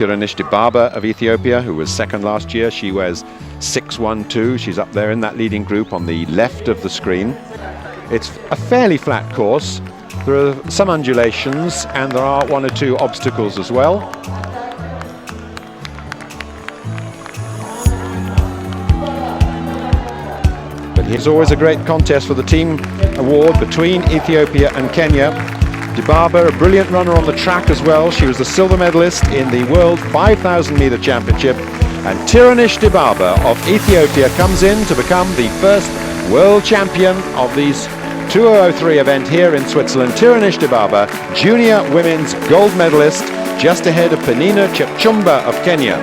Tirunesh Dibaba of Ethiopia, who was second last year. She wears 612. She's up there in that leading group on the left of the screen. It's a fairly flat course. There are some undulations and there are one or two obstacles as well. But here's always a great contest for the team award between Ethiopia and Kenya. Dibaba, a brilliant runner on the track as well. She was the silver medalist in the World 5,000 meter championship. And Tirunesh Dibaba of Ethiopia comes in to become the first world champion of these 2003 event here in Switzerland. Tirunesh Dibaba, junior women's gold medalist, just ahead of Penina Chepchumba of Kenya.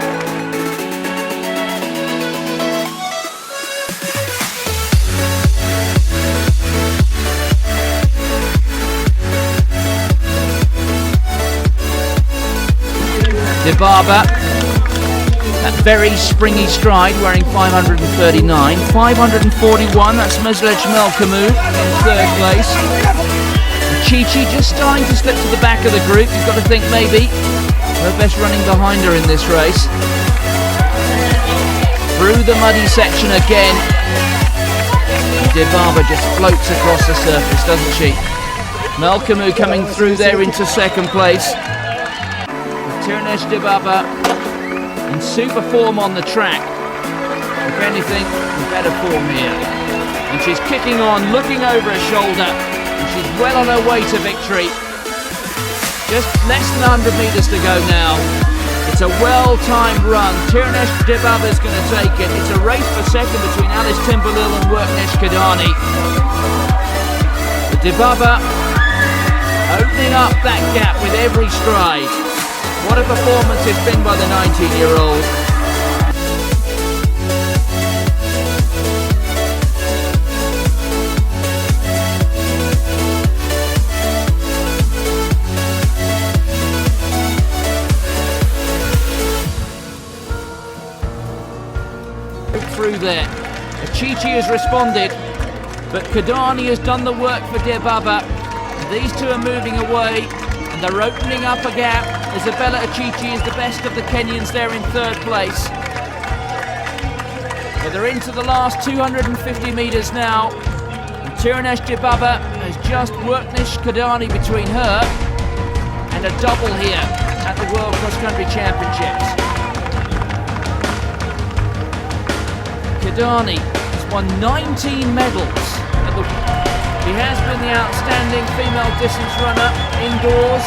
Dibaba, that very springy stride, wearing 539, 541, that's Meslech Melkamu in third place. Chichi just starting to slip to the back of the group. You've got to think maybe her best running behind her in this race. Through the muddy section again. And Dibaba just floats across the surface, doesn't she? Melkamu coming through there into second place. Tirunesh Dibaba in super form on the track. If anything, in better form here. And she's kicking on, looking over her shoulder, and she's well on her way to victory. Just less than 100 metres to go now. It's a well-timed run. Tirunesh Dibaba is going to take it. It's a race for second between Alice Timberlil and Worknesh Kadani. But Dibaba opening up that gap with every stride. What a performance it's been by the 19-year-old. Through there. Chichi has responded, but Kadani has done the work for Dibaba. These two are moving away, and they're opening up a gap. Isabella Achichi is the best of the Kenyans there in third place. But they're into the last 250 metres now. And Tirunesh Dibaba has just Worknesh Kadani between her and a double here at the World Cross Country Championships. Kadani has won 19 medals. He has been the outstanding female distance runner indoors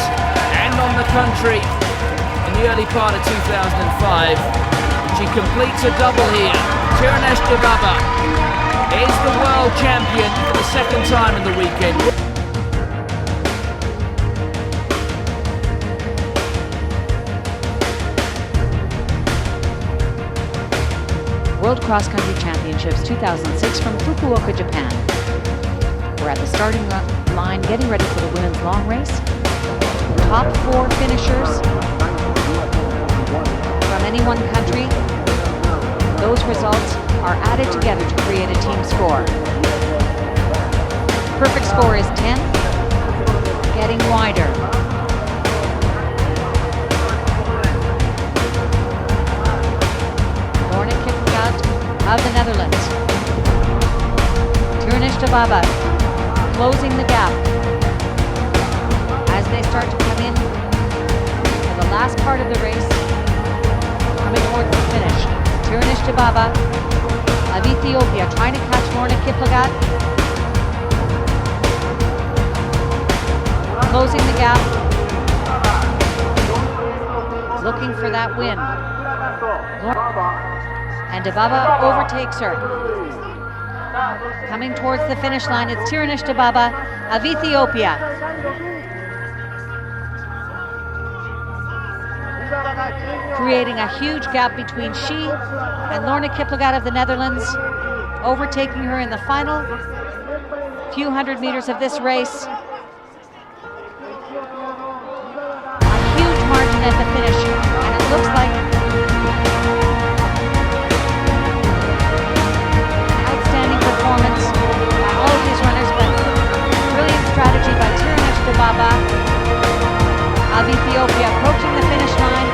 and on the country in the early part of 2005. She completes a double here. Tirunesh Dibaba is the world champion for the second time in the weekend. World Cross Country Championships 2006 from Fukuoka, Japan. We're at the starting line getting ready for the women's long race. Top 4 finishers from any one country. Those results are added together to create a team score. Perfect score is 10, getting wider. Lorna Kippengat of the Netherlands. Tirunesh Dibaba closing the gap as they start to come in for the last part of the race, coming towards the finish. Tirunesh Dibaba of Ethiopia trying to catch Lorna Kiplagat, closing the gap, looking for that win. And Dibaba overtakes her. Coming towards the finish line, it's Tirunesh Dibaba of Ethiopia. Creating a huge gap between she and Lorna Kiplagat of the Netherlands, overtaking her in the final few hundred meters of this race. A huge margin at the finish, and it looks like performance by all of these runners, but brilliant strategy by Tirunesh Dibaba of Ethiopia, approaching the finish line.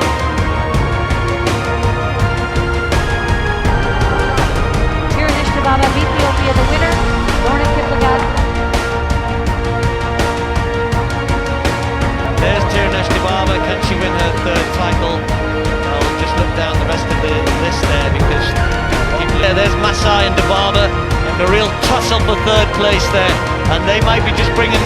tussle for third place there, and they might be just bringing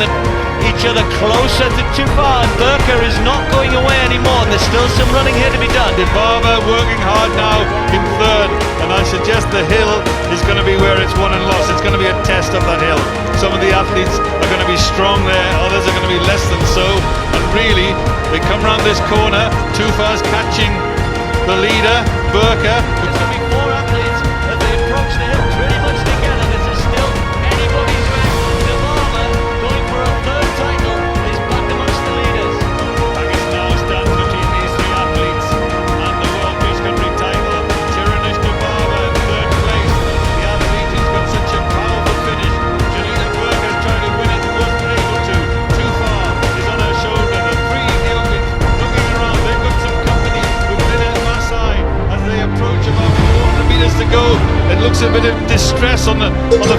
each other closer to too far, and Burka is not going away anymore, and there's still some running here to be done. Dibaba working hard now in third, and I suggest the hill is going to be where it's won and lost. It's going to be a test of that hill. Some of the athletes are going to be strong there, others are going to be less than so, and really they come round this corner, too far's catching the leader, Burka. There's going to be four athletes as they approach the hill pretty much together. This is still anybody's race. Dibaba going for a third title is back amongst the leaders. Package now stands between these three athletes and the World Cross Country title. Tirunesh Dibaba in third place. The athlete who's got such a powerful finish. Jelena Burka tried to win it, wasn't able to. Too far is on her shoulder. The three Ethiopians looking around. They've got some company with Linet Masai as they approach about 400 metres to go. It looks a bit of distress on the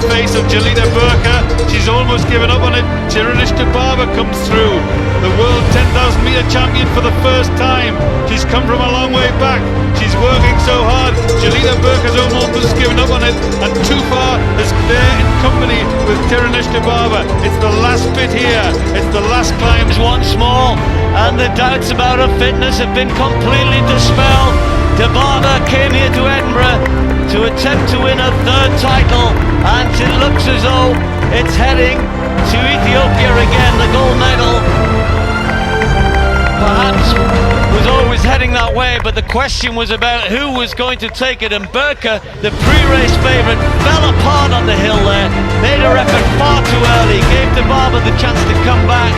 face of Jelena Burka. She's almost given up on it. Tirunesh Dibaba comes through. The world 10,000 metre champion for the first time. She's come from a long way back. She's working so hard. Jelena Burka's almost given up on it, and too far is there in company with Tirunesh Dibaba. It's the last bit here. It's the last climb. Once more, and the doubts about her fitness have been completely dispelled. Dibaba came here to Edinburgh to attempt to win a third title, and it looks as though it's heading to Ethiopia again. The gold medal perhaps was always heading that way, but the question was about who was going to take it, and Burka, the pre-race favourite, fell apart on the hill there, made her effort far too early, gave Dibaba the chance to come back,